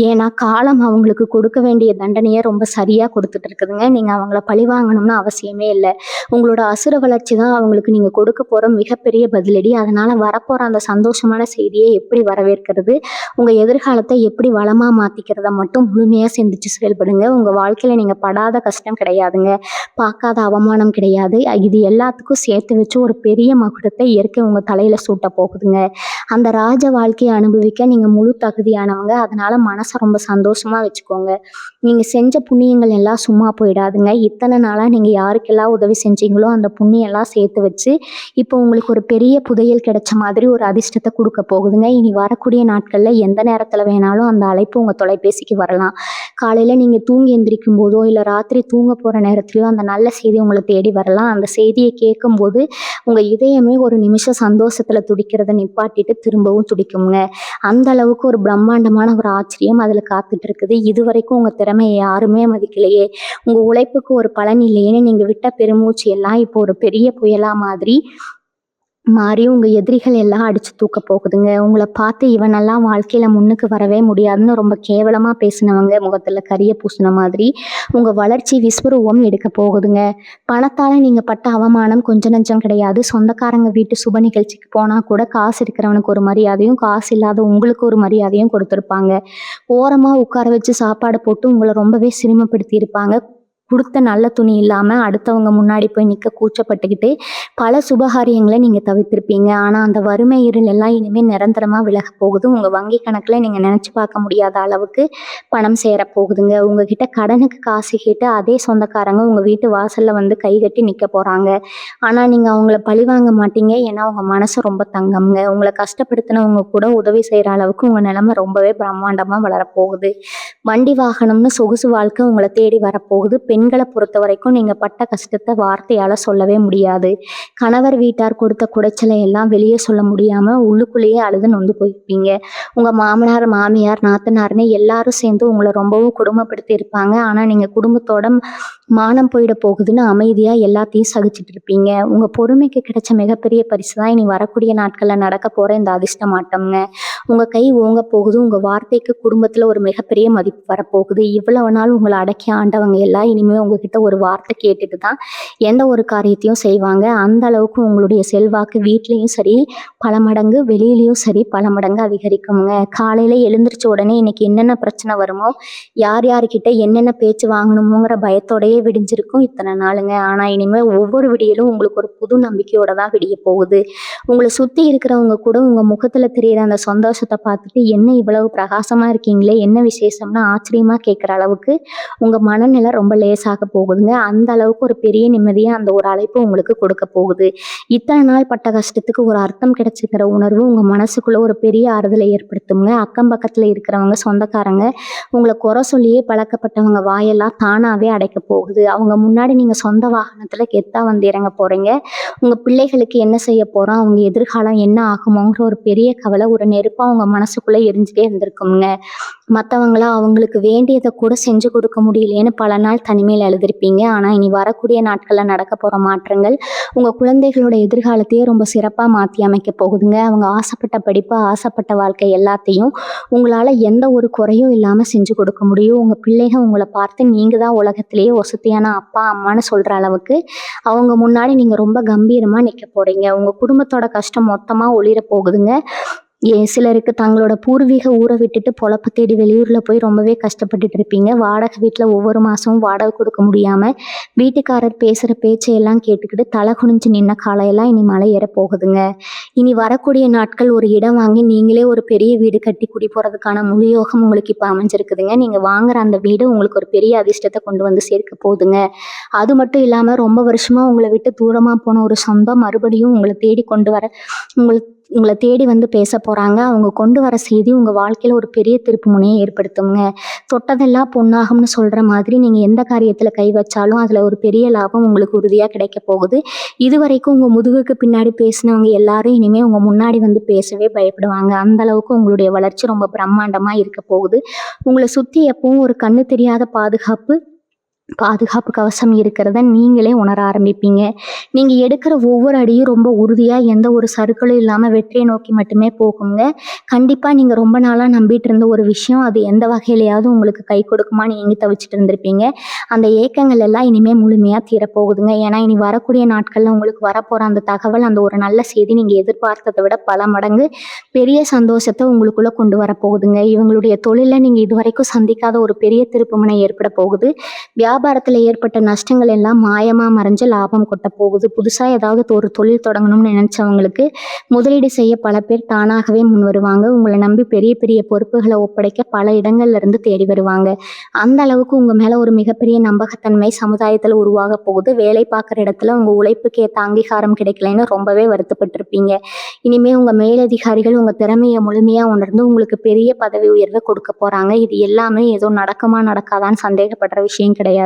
ஏன்னா காலம் அவங்களுக்கு கொடுக்க வேண்டிய தண்டனையை ரொம்ப சரியாக கொடுத்துட்டு இருக்குதுங்க. நீங்கள் அவங்கள பழி வாங்கணும்னு அவசியமே இல்லை. உங்களோட அசுர வளர்ச்சி தான் அவங்களுக்கு நீங்கள் கொடுக்க போகிற மிகப்பெரிய பதிலடி. அதனால் வரப்போகிற அந்த சந்தோஷமான செய்தியை எப்படி வரவேற்கிறது, உங்கள் எதிர்காலத்தை எப்படி வளமாக மாற்றிக்கிறத மட்டும் முழுமையாக சிந்திச்சு செயல்படுங்க. உங்கள் வாழ்க்கையில் நீங்கள் படாத கஷ்டம் கிடையாதுங்க, பார்க்காத அவமானம் கிடையாது. இது எல்லாத்துக்கும் சேர்த்து வச்சு ஒரு பெரிய மகுடத்தை இயற்கை உங்கள் தலையில் சூட்ட போகுதுங்க. அந்த ராஜ வாழ்க்கையை அனுபவிக்க நீங்கள் முழு தகுதியானவங்க. அதனால் மனசை ரொம்ப சந்தோஷமாக வச்சுக்கோங்க. நீங்கள் செஞ்ச புண்ணியங்கள் எல்லாம் சும்மா போயிடாதுங்க. இத்தனை நாளாக நீங்கள் யாருக்கெல்லாம் உதவி செஞ்சீங்களோ அந்த புண்ணியெல்லாம் சேர்த்து வச்சு இப்போ உங்களுக்கு ஒரு பெரிய புதையல் கிடைச்ச மாதிரி ஒரு அதிர்ஷ்டத்தை கொடுக்க போகுதுங்க. இனி வரக்கூடிய நாட்களில் எந்த நேரத்தில் வேணாலும் அந்த அழைப்பு உங்கள் தொலைபேசிக்கு வரலாம். காலையில் நீங்கள் தூங்கி எந்திரிக்கும் போதோ இல்லை ராத்திரி தூங்க போகிற நேரத்துலையோ அந்த நல்ல செய்தி உங்களை தேடி வரலாம். அந்த செய்தியை கேட்கும்போது உங்கள் இதயமே ஒரு நிமிஷம் சந்தோஷத்தில் துடிக்கிறத நிப்பாட்டிட்டு திரும்பவும் துடிக்குங்க. அந்த அளவுக்கு ஒரு பிரம்மாண்டமான ஒரு ஆச்சரியம் அதில் காத்துட்டு இருக்குது. இதுவரைக்கும் உங்கள் திறமையை யாருமே மதிக்கலையே, உங்கள் உழைப்புக்கு ஒரு பலன் இல்லையேன்னு நீங்கள் விட்ட பெருமூச்சு எல்லாம் இப்போ ஒரு பெரிய புயலா மாறி உங்கள் எதிரிகள் எல்லாம் அடித்து தூக்க போகுதுங்க. உங்களை பார்த்து இவனெல்லாம் வாழ்க்கையில் முன்னுக்கு வரவே முடியாதுன்னு ரொம்ப கேவலமாக பேசினவங்க முகத்தில் கரிய பூசின மாதிரி உங்கள் வளர்ச்சி விஸ்வரூபம் எடுக்க போகுதுங்க. பணத்தால் நீங்கள் பட்ட அவமானம் கொஞ்சம் நஞ்சம் கிடையாது. சொந்தக்காரங்க வீட்டு சுப நிகழ்ச்சிக்கு போனால் கூட காசு இருக்கிறவனுக்கு ஒரு மரியாதையும் காசு இல்லாத உங்களுக்கு ஒரு மரியாதையும் கொடுத்துருப்பாங்க. ஓரமாக உட்கார வச்சு சாப்பாடு போட்டு உங்களை ரொம்பவே சிரமப்படுத்தி இருப்பாங்க. கொடுத்த நல்ல துணி இல்லாமல் அடுத்தவங்க முன்னாடி போய் நிற்க கூச்சப்பட்டுக்கிட்டு பல சுபகாரியங்களை நீங்கள் தவிர்த்திருப்பீங்க. ஆனால் அந்த வறுமை இருள் எல்லாம் இனிமேல் நிரந்தரமாக விலக போகுது. உங்கள் வங்கி கணக்கில் நீங்கள் நினச்சி பார்க்க முடியாத அளவுக்கு பணம் சேரப்போகுதுங்க. உங்ககிட்ட கடனுக்கு காசு கேட்டு அதே சொந்தக்காரங்க உங்கள் வீட்டு வாசலில் வந்து கை கட்டி நிற்க போகிறாங்க. ஆனால் நீங்கள் அவங்கள பழி வாங்க மாட்டீங்க. ஏன்னா உங்கள் மனசு ரொம்ப தங்கம்ங்க. உங்களை கஷ்டப்படுத்தினவங்க கூட உதவி செய்கிற அளவுக்கு உங்கள் நிலைமை ரொம்பவே பிரம்மாண்டமாக வளரப்போகுது. வண்டி வாகனம்னு சொகுசு வாழ்க்கை உங்களை தேடி வரப்போகுது. பெண்களை பொறுத்த வரைக்கும் நீங்கள் பட்ட கஷ்டத்தை வார்த்தையால் சொல்லவே முடியாது. கணவர் வீட்டார் கொடுத்த குடைச்சலை எல்லாம் வெளியே சொல்ல முடியாமல் உள்ளுக்குள்ளேயே அழுது நொந்து போயிருப்பீங்க. உங்கள் மாமனார் மாமியார் நாத்தனார்னு எல்லாரும் சேர்ந்து உங்களை ரொம்பவும் கொடுமைப்படுத்தி இருப்பாங்க. ஆனால் நீங்கள் குடும்பத்தோட மானம் போயிட போகுதுன்னு அமைதியாக எல்லாத்தையும் சகிச்சுட்டு இருப்பீங்க. உங்கள் பொறுமைக்கு கிடைச்ச மிகப்பெரிய பரிசு தான் இனி வரக்கூடிய நாட்களில் நடக்க போகிற இந்த அதிர்ஷ்டமாட்டம்ங்க. உங்கள் கை ஓங்க போகுது. உங்கள் வார்த்தைக்கு குடும்பத்தில் ஒரு மிகப்பெரிய மதிப்பு வரப்போகுது. இவ்வளவு நாள் உங்களை அடக்கி ஆண்டவங்க எல்லாம் இனிமேல் இனிமேல் உங்ககிட்ட ஒரு வார்த்தை கேட்டுட்டு தான் எந்த ஒரு காரியத்தையும் செய்வாங்க. அந்த அளவுக்கு உங்களுடைய செல்வாக்கு வீட்லேயும் சரி பல மடங்கு, வெளியிலயும் சரி பல மடங்கு அதிகரிக்குங்க. காலையில் எழுந்திரிச்ச உடனே இன்னைக்கு என்னென்ன பிரச்சனை வருமோ, யார் யார்கிட்ட என்னென்ன பேச்சு வாங்கணுமோங்கிற பயத்தோடையே விடிஞ்சிருக்கும் இத்தனை நாளுங்க. ஆனால் இனிமேல் ஒவ்வொரு விடியலும் உங்களுக்கு ஒரு புது நம்பிக்கையோட தான் விடிய போகுது. உங்களை சுற்றி இருக்கிறவங்க கூட உங்கள் முகத்தில் தெரியிற அந்த சந்தோஷத்தை பார்த்துட்டு என்ன இவ்வளவு பிரகாசமாக இருக்கீங்களே, என்ன விசேஷம்னு ஆச்சரியமாக கேட்குற அளவுக்கு உங்கள் மனநிலை ரொம்ப லேசாக போகுதுங்க. அந்த அளவுக்கு ஒரு பெரிய நிம்மதியாக அந்த ஒரு அழைப்பு உங்களுக்கு கொடுக்க போகுது. இத்தனை நாள் பட்ட கஷ்டத்துக்கு ஒரு அர்த்தம் கிடைச்சிக்கிற உணர்வு உங்கள் மனசுக்குள்ள ஒரு பெரிய ஆறுதலை ஏற்படுத்துங்க. அக்கம் பக்கத்தில் இருக்கிறவங்க, சொந்தக்காரங்க, உங்களை குறை சொல்லியே பழக்கப்பட்டவங்க வாயெல்லாம் தானாகவே அடைக்க போகுது. அவங்க முன்னாடி நீங்கள் சொந்த வாகனத்தில் கெத்தா வந்து இறங்க போகிறீங்க. உங்கள் பிள்ளைகளுக்கு என்ன செய்ய போகிறோம், அவங்க எதிர்காலம் என்ன ஆகுமோங்கிற ஒரு பெரிய கவலை ஒரு நெருப்பாக உங்கள் மனசுக்குள்ளே எரிஞ்சுட்டே இருந்திருக்குங்க. மற்றவங்களாம் அவங்களுக்கு வேண்டியதை கூட செஞ்சு கொடுக்க முடியலையேன்னு பல நாள் தனிமையில் எழுதிருப்பீங்க. ஆனால் இனி வரக்கூடிய நாட்களில் நடக்க போகிற மாற்றங்கள் உங்கள் குழந்தைகளோட எதிர்காலத்தையே ரொம்ப சிறப்பாக மாற்றி அமைக்க போகுதுங்க. அவங்க ஆசைப்பட்ட படிப்பு, ஆசைப்பட்ட வாழ்க்கை எல்லாத்தையும் உங்களால் எந்த ஒரு குறையும் இல்லாமல் செஞ்சு கொடுக்க முடியும். உங்கள் பிள்ளைகள் உங்களை பார்த்து நீங்கள் தான் உலகத்திலேயே வசதியான அப்பா அம்மான்னு சொல்கிற அளவுக்கு அவங்க முன்னாடி நீங்கள் ரொம்ப கம்பீரமாக நிற்க போகிறீங்க. உங்கள் குடும்பத்தோட கஷ்டம் மொத்தமாக ஒளிர போகுதுங்க. சிலருக்கு தங்களோட பூர்வீக ஊரை விட்டுட்டு பொழப்பு தேடி வெளியூரில் போய் ரொம்பவே கஷ்டப்பட்டுட்டு இருப்பீங்க. வாடகை வீட்டில் ஒவ்வொரு மாதமும் வாடகை கொடுக்க முடியாமல் வீட்டுக்காரர் பேசுகிற பேச்சையெல்லாம் கேட்டுக்கிட்டு தலை குனிஞ்சு நின்ன காலையெல்லாம் இனி மலை ஏற போகுதுங்க. இனி வரக்கூடிய நாட்கள் ஒரு இடம் வாங்கி நீங்களே ஒரு பெரிய வீடு கட்டி குடி போகிறதுக்கான முழு யோகம் உங்களுக்கு இப்போ அமைஞ்சிருக்குதுங்க. நீங்கள் வாங்குற அந்த வீடு உங்களுக்கு ஒரு பெரிய அதிர்ஷ்டத்தை கொண்டு வந்து சேர்க்க போகுதுங்க. அது மட்டும் இல்லாமல் ரொம்ப வருஷமாக உங்களை விட்டு தூரமாக போன ஒரு சொந்தம் மறுபடியும் உங்களை தேடி கொண்டு வர உங்களை தேடி வந்து பேச போகிறாங்க. அவங்க கொண்டு வர செய்தி உங்கள் வாழ்க்கையில் ஒரு பெரிய திருப்பு முனையை ஏற்படுத்துங்க. தொட்டதெல்லாம் பொன்னாகும்னு சொல்கிற மாதிரி நீங்கள் எந்த காரியத்தில் கை வச்சாலும் அதில் ஒரு பெரிய லாபம் உங்களுக்கு உறுதியாக கிடைக்க போகுது. இதுவரைக்கும் உங்கள் முதுகுக்கு பின்னாடி பேசினவங்க எல்லாரும் இனிமேல் உங்கள் முன்னாடி வந்து பேசவே பயப்படுவாங்க. அந்த அளவுக்கு உங்களுடைய வளர்ச்சி ரொம்ப பிரம்மாண்டமாக இருக்க போகுது. உங்களை சுற்றி எப்பவும் ஒரு கண்ணு தெரியாத பாதுகாப்பு கவசம் இருக்கிறத நீங்களே உணர ஆரம்பிப்பீங்க. நீங்கள் எடுக்கிற ஒவ்வொரு அடியும் ரொம்ப உறுதியாக எந்த ஒரு சறுக்களும் இல்லாமல் வெற்றியை நோக்கி மட்டுமே போகுங்க. கண்டிப்பாக நீங்கள் ரொம்ப நாளாக நம்பிட்டு இருந்த ஒரு விஷயம் அது எந்த வகையிலையாவது உங்களுக்கு கை கொடுக்குமான்னு ஏங்கி தவிச்சிட்டு இருந்திருப்பீங்க. அந்த ஏக்கங்கள் எல்லாம் இனிமேல் முழுமையாக தீரப்போகுதுங்க. ஏன்னா இனி வரக்கூடிய நாட்களில் உங்களுக்கு வரப்போகிற அந்த தகவல், அந்த ஒரு நல்ல செய்தி நீங்கள் எதிர்பார்த்ததை விட பல மடங்கு பெரிய சந்தோஷத்தை உங்களுக்குள்ளே கொண்டு வரப்போகுதுங்க. இவங்களுடைய தொழிலில் நீங்கள் இதுவரைக்கும் சந்திக்காத ஒரு பெரிய திருப்புமுனை ஏற்பட போகுது. வியாபாரத்தில் ஏற்பட்ட நஷ்டங்கள் எல்லாம் மாயமாக மறைஞ்சு லாபம் கொட்ட போகுது. புதுசாக ஏதாவது ஒரு தொழில் தொடங்கணும்னு நினச்சவங்களுக்கு முதலீடு செய்ய பல பேர் தானாகவே முன் வருவாங்க. உங்களை நம்பி பெரிய பெரிய பொறுப்புகளை ஒப்படைக்க பல இடங்கள்ல இருந்து தேடி வருவாங்க. அந்த அளவுக்கு உங்கள் மேலே ஒரு மிகப்பெரிய நம்பகத்தன்மை சமுதாயத்தில் உருவாக போகுது. வேலை பார்க்குற இடத்துல உங்கள் உழைப்புக்கு ஏற்ற அங்கீகாரம் கிடைக்கலைன்னு ரொம்பவே வருத்தப்பட்டிருப்பீங்க. இனிமேல் உங்கள் மேலதிகாரிகள் உங்கள் திறமையை முழுமையாக உணர்ந்து உங்களுக்கு பெரிய பதவி உயர்வை கொடுக்க போகிறாங்க. இது எல்லாமே ஏதோ நடக்குமா நடக்காதான்னு சந்தேகப்படுற விஷயம் கிடையாது.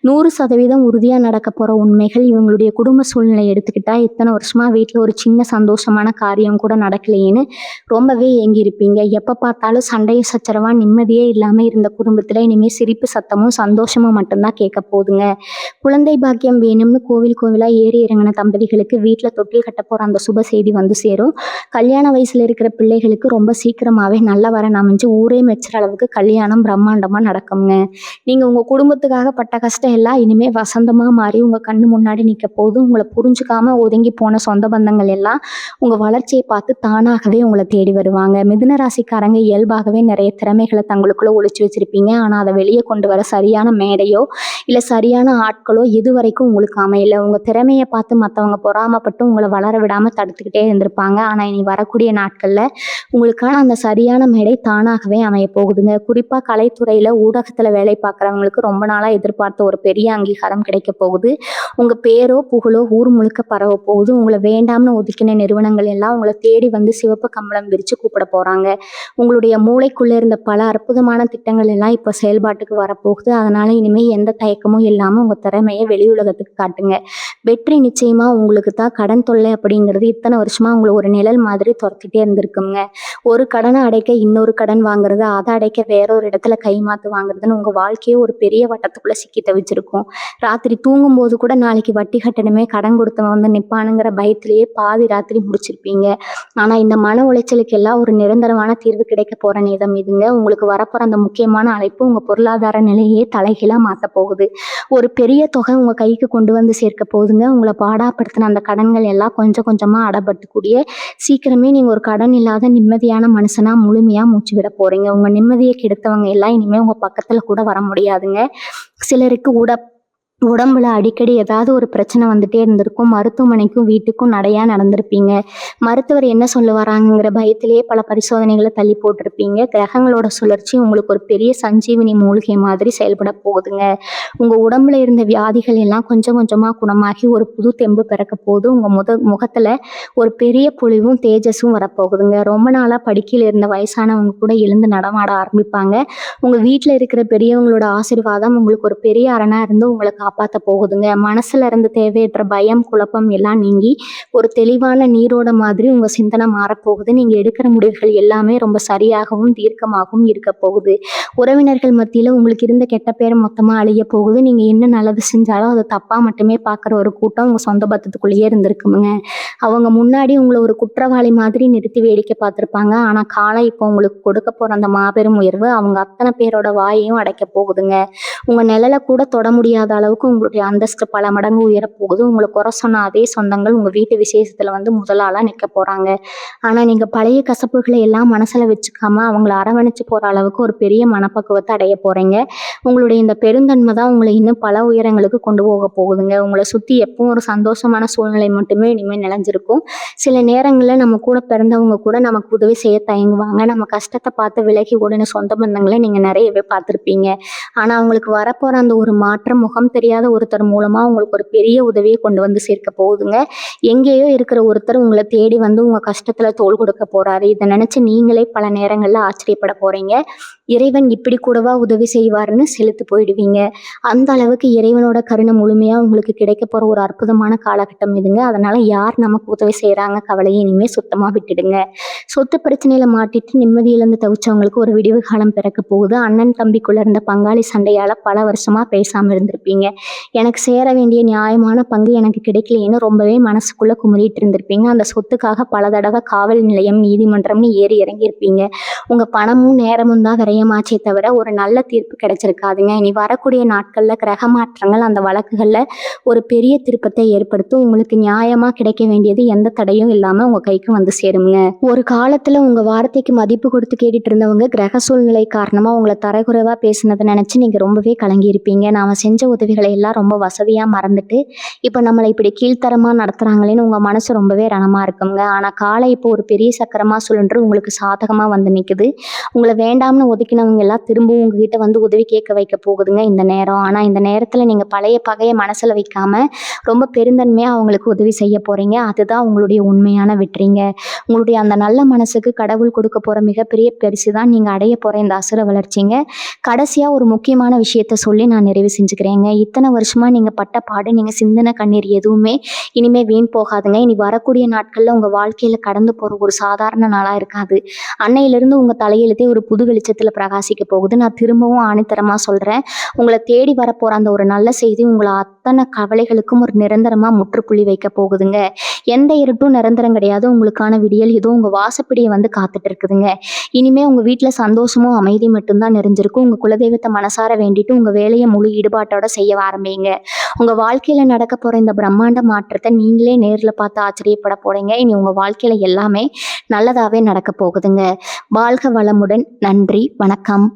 100% உறுதியாக நடக்க போகிற உண்மைகள். இவங்களுடைய குடும்ப சூழ்நிலை எடுத்துக்கிட்டா இத்தனை வருஷமாக வீட்டில் ஒரு சின்ன சந்தோஷமான காரியம் கூட நடக்கலையேன்னு ரொம்பவே ஏங்கியிருப்பீங்க. எப்போ பார்த்தாலும் சண்டையும் சச்சரவாக நிம்மதியே இல்லாமல் இருந்த குடும்பத்தில் இனிமேல் சிரிப்பு சத்தமும் சந்தோஷமும் மட்டும்தான் கேட்க போகுதுங்க. குழந்தை பாக்கியம் வேணும்னு கோவிலாக ஏறி இறங்கின தம்பதிகளுக்கு வீட்டில் தொட்டில் கட்ட போகிற அந்த சுப செய்தி வந்து சேரும். கல்யாண வயசில் இருக்கிற பிள்ளைகளுக்கு ரொம்ப சீக்கிரமாகவே நல்ல வரன் அமைஞ்சு ஊரே மெச்சுற அளவுக்கு கல்யாணம் பிரம்மாண்டமாக நடக்குங்க. நீங்கள் உங்கள் குடும்பத்துக்காக பட்ட கஷ்டம் எல்லாம் இனிமேல் வசந்தமாக மாறி உங்கள் கண்ணு முன்னாடி நிற்க போது. உங்களை புரிஞ்சுக்காம ஒதுங்கி போன சொந்த பந்தங்கள் எல்லாம் உங்கள் வளர்ச்சியை பார்த்து தானாகவே உங்களை தேடி வருவாங்க. மிதுன ராசிக்காரங்க இயல்பாகவே நிறைய திறமைகளை தங்களுக்குள்ளே ஒழிச்சு வச்சிருப்பீங்க. ஆனால் அதை வெளியே கொண்டு வர சரியான மேடையோ இல்லை சரியான ஆட்களோ இது வரைக்கும் உங்களுக்கு அமையல. உங்கள் திறமையை பார்த்து மற்றவங்க பொறாமப்பட்டு உங்களை வளர விடாமல் தடுத்துக்கிட்டே இருந்திருப்பாங்க. ஆனால் இனி வரக்கூடிய நாட்களில் உங்களுக்கான அந்த சரியான மேடை தானாகவே அமைய போகுதுங்க. குறிப்பாக கலைத்துறையில் ஊடகத்தில் வேலை பார்க்குறவங்களுக்கு ரொம்ப நாளாக எதிர்பார்த்த ஒரு பெரிய அங்கீகாரம் கிடைக்க போகுது. உங்கள் பேரோ புகழோ ஊர் முழுக்க பரவ போகுது. உங்களை வேண்டாம்னு ஒதுக்கின நிறுவனங்கள் எல்லாம் உங்களை தேடி வந்து சிவப்பு கம்பளம் விரித்து கூப்பிட போகிறாங்க. உங்களுடைய மூளைக்குள்ளே இருந்த பல அற்புதமான திட்டங்கள் எல்லாம் இப்போ செயல்பாட்டுக்கு வரப்போகுது. அதனால் இனிமேல் எந்த தயக்கமும் இல்லாமல் உங்கள் திறமையை வெளி உலகத்துக்கு காட்டுங்க. வெற்றி நிச்சயமாக உங்களுக்கு தான். கடன் தொல்லை அப்படிங்கிறது இத்தனை வருஷமாக உங்களை ஒரு நிழல் மாதிரி துரத்திட்டே இருந்திருக்குங்க. ஒரு கடனை அடைக்க இன்னொரு கடன் வாங்குறது, அதை அடைக்க வேறொரு இடத்துல கைமாத்து வாங்குறதுன்னு உங்கள் வாழ்க்கையை ஒரு பெரிய வட்டத்துக்குள்ள பிரச்சனைக்குள்ளே சிக்கி தவிச்சிருக்கும். ராத்திரி தூங்கும்போது கூட நாளைக்கு வட்டி கட்டணமே, கடன் கொடுத்தவன் வந்து நிற்பானுங்கிற பயத்திலேயே பாதி ராத்திரி முடிச்சிருப்பீங்க. ஆனால் இந்த மன உளைச்சலுக்கு எல்லாம் ஒரு நிரந்தரமான தீர்வு கிடைக்க போகிற நேரம் இதுங்க. உங்களுக்கு வரப்போகிற அந்த முக்கியமான அழைப்பு உங்கள் பொருளாதார நிலையே தலைகீழாக மாற்ற போகுது. ஒரு பெரிய தொகை உங்கள் கைக்கு கொண்டு வந்து சேர்க்க போகுதுங்க. உங்களை பாடாப்படுத்தின அந்த கடன்கள் எல்லாம் கொஞ்சம் கொஞ்சமாக அடப்பட்டுக்கூடிய சீக்கிரமே நீங்கள் ஒரு கடன் இல்லாத நிம்மதியான மனுஷனாக முழுமையாக மூச்சு விட போகிறீங்க. உங்கள் நிம்மதியை கெடுத்தவங்க எல்லாம் இனிமேல் உங்கள் பக்கத்தில் கூட வர முடியாதுங்க. சிலருக்கு உடம்புல அடிக்கடி ஏதாவது ஒரு பிரச்சனை வந்துட்டே இருந்திருக்கும். மருத்துவமனைக்கும் வீட்டுக்கும் நடையா நடந்திருப்பீங்க. மருத்துவர் என்ன சொல்ல வராங்கங்கிற பயத்திலேயே பல பரிசோதனைகளை தள்ளி போட்டிருப்பீங்க. கிரகங்களோட சுழற்சி உங்களுக்கு ஒரு பெரிய சஞ்சீவினி மூலிகை மாதிரி செயல்பட போகுதுங்க. உங்கள் உடம்புல இருந்த வியாதிகள் எல்லாம் கொஞ்சம் கொஞ்சமாக குணமாகி ஒரு புது தெம்பு பிறக்க போகுது. உங்கள் முகத்தில் ஒரு பெரிய பொலிவும் தேஜஸும் வரப்போகுதுங்க. ரொம்ப நாளாக படுக்கையில் இருந்த வயசானவங்க கூட எழுந்து நடமாட ஆரம்பிப்பாங்க. உங்கள் வீட்டில் இருக்கிற பெரியவங்களோட ஆசீர்வாதம் உங்களுக்கு ஒரு பெரிய அரணா இருந்து உங்களை காப்பாற்ற போகுதுங்க. மனசுல இருந்து தேவையற்ற பயம், குழப்பம் எல்லாம் நீங்கி ஒரு தெளிவான நீரோட மாதிரி உங்க சிந்தனை மாறப்போகுது. நீங்க எடுக்கிற முடிவுகள் எல்லாமே ரொம்ப சரியாகவும் தீர்க்கமாகவும் இருக்க போகுது. உறவினர்கள் மத்தியில உங்களுக்கு இருந்த கெட்ட பேர் மொத்தமா அழிய போகுது. நீங்க என்ன நல்லது செஞ்சாலும் அதை தப்பா மட்டுமே பார்க்குற ஒரு கூட்டம் உங்க சொந்த பத்தத்துக்குள்ளேயே இருந்திருக்குமுங்க. அவங்க முன்னாடி உங்களை ஒரு குற்றவாளி மாதிரி நிறுத்தி வேடிக்கை பார்த்துருப்பாங்க. ஆனா காலம் இப்போ உங்களுக்கு கொடுக்க போற அந்த மாபெரும் உயர்வு அவங்க அத்தனை பேரோட வாயையும் அடைக்க போகுதுங்க. உங்க நிழலை கூட தொட முடியாத அளவுக்கு உங்களுடைய அந்தஸ்து பல மடங்கு உயரப்போகுது. உங்களை குறை சொன்ன அதே சொந்தங்கள் உங்க வீட்டு விசேஷத்துல வந்து முதலாளா நிற்க போறாங்க. ஆனா நீங்க பழைய கசப்புகளை எல்லாம் மனசுல வச்சுக்காம அவங்கள அரவணைச்சு போற அளவுக்கு ஒரு பெரிய மனப்பக்குவத்தை அடைய போறீங்க. உங்களுடைய இந்த பெருந்தன்மை தான் உங்களை இன்னும் பல உயரங்களுக்கு கொண்டு போக போகுதுங்க. உங்களை சுத்தி எப்பவும் ஒரு சந்தோஷமான சூழ்நிலை மட்டுமே இனிமேல் நிலைஞ்சிருக்கும். சில நேரங்களில் நம்ம கூட பிறந்தவங்க கூட நமக்கு உதவி செய்ய தயங்குவாங்க. நம்ம கஷ்டத்தை பார்த்து விலகி ஓடின சொந்த பந்தங்களை நீங்க நிறையவே பார்த்துருப்பீங்க. ஆனா அவங்களுக்கு வரப்போற அந்த ஒரு மாற்றம் முகம் தெரியாத ஒருத்தர் மூலமா உங்களுக்கு ஒரு பெரிய உதவியை கொண்டு வந்து சேர்க்க போகுதுங்க. எங்கேயோ இருக்கிற ஒருத்தர் உங்களை தேடி வந்து உங்க கஷ்டத்துல தோள் கொடுக்க போறாரு. இதை நினைச்சு நீங்களே பல நேரங்கள்ல ஆச்சரியப்பட போறீங்க. இறைவன் இப்படி கூடவா உதவி செய்வாருன்னு செலுத்து போயிடுவீங்க. அந்த அளவுக்கு இறைவனோட கருணை முழுமையா உங்களுக்கு கிடைக்க போற ஒரு அற்புதமான காலகட்டம் இதுங்க. அதனால யார் நமக்கு உதவி செய்யறாங்க கவலையை இனிமே சுத்தமா விட்டுடுங்க. சொத்து பிரச்சனையில மாட்டிட்டு நிம்மதி இழந்து தவிச்சவங்களுக்கு ஒரு விடிவு காலம் பிறக்க போகுது. அண்ணன் தம்பிக்குள்ள இருந்த பங்காளி சண்டையால பல வருஷமா பேசாம இருந்திருப்பீங்க. எனக்கு சேர வேண்டிய நியாயமான பங்கு எனக்கு கிடைக்கலையேன்னு ரொம்பவே மனசுக்குள்ள குமுறிட்டு இருந்திருப்பீங்க. அந்த சொத்துக்காக பல தடவை காவல் நிலையம், நீதிமன்றம்னு ஏறி இறங்கியிருப்பீங்க. உங்க பணமும் நேரமும் தான் விரயமாச்சே தவிர ஒரு நல்ல தீர்ப்பு கிடைச்சிருக்காதுங்க. இனி வரக்கூடிய நாட்கள்ல கிரக மாற்றங்கள் அந்த வழக்குகள்ல ஒரு பெரிய திருப்பத்தை ஏற்படுத்தும். உங்களுக்கு நியாயமா கிடைக்க வேண்டியது எந்த தடையும் இல்லாம உங்க கைக்கு வந்து சேருங்க. ஒரு காலத்துல உங்க வார்த்தைக்கு மதிப்பு கொடுத்து கேட்டுட்டு இருந்தவங்க கிரக சூழ்நிலை காரணமா உங்களை தரக்குறைவா பேசினதை நினைச்சு நீங்க ரொம்பவே கலங்கி இருப்பீங்க. நாம செஞ்ச உதவிகளை எல்லாம் ரொம்ப வசதியா மறந்துட்டு இப்ப நம்மளை இப்படி கீழ்த்தரமா நடத்துறாங்களேன்னு உங்க மனசு ரொம்பவே ரணமா இருக்குங்க. ஆனா காலை இப்போ ஒரு பெரிய சக்கரமா சுழன்று உங்களுக்கு சாதகமா வந்து நிக்குது. உங்களை வேண்டாம்னு ஒதுக்கினவங்க எல்லாம் திரும்பவும் உங்ககிட்ட வந்து உதவி கேட்க வைக்க போகுதுங்க இந்த நேரம். ஆனா இந்த நேரத்துல நீங்க பழைய பகையை மனசுல வைக்காம ரொம்ப பெருந்தன்மையா அவங்களுக்கு உதவி செய்ய போறீங்க. அதுதான் உங்களுடைய உண்மையான வெற்றிங்க. உங்களுடைய அந்த நல்ல மனசுக்கு கடவுள் கொடுக்க போற மிகப்பெரிய பரிசு தான் நீங்க அடைய போற இந்த அசுர வளர்ச்சிங்க. கடைசியா ஒரு முக்கியமான விஷயத்த சொல்லி நான் நிறைவு செஞ்சுக்கிறேங்க. இத்தனை வருஷமா நீங்க பட்ட பாடு, நீங்க சிந்தின கண்ணீர் எதுவுமே இனிமே வீண் போகாதுங்க. இனி வரக்கூடிய நாட்கள்ல உங்க வாழ்க்கையில கடந்து போற ஒரு சாதாரண நாளா இருக்காது. அன்னையிலிருந்து உங்க தலையெழுத்தே ஒரு புது வெளிச்சத்துல பிரகாசிக்க போகுது. நான் திரும்பவும் ஆணித்தரமா சொல்றேன். உங்களை தேடி வரப்போற அந்த ஒரு நல்ல செய்தி உங்களை அத்தனை கவலைகளுக்கும் ஒரு நிரந்தரமா முற்றுப்புள்ளி வைக்க போகுதுங்க. எந்த இருட்டும் நிரந்தரம் கிடையாது. உங்களுக்கான விடியல் இதோ உங்க வாசப்படியை வந்து காத்துட்டு இருக்குதுங்க. இனிமே உங்க வீட்டுல சந்தோஷமும் அமைதி மட்டும்தான் நிறைஞ்சிருக்கும். உங்க குலதெய்வத்தை மனசார வேண்டிட்டு உங்க வேலையை முழு ஈடுபாட்டோட செய்ய ஆரம்பிங்க. உங்க வாழ்க்கையில நடக்க போற இந்த பிரம்மாண்ட மாற்றத்தை நீங்களே நேர்ல பார்த்து ஆச்சரியப்பட போறீங்க. இனி உங்க வாழ்க்கையில எல்லாமே நல்லதாவே நடக்க போகுதுங்க. வாழ்க வளமுடன். நன்றி, வணக்கம்.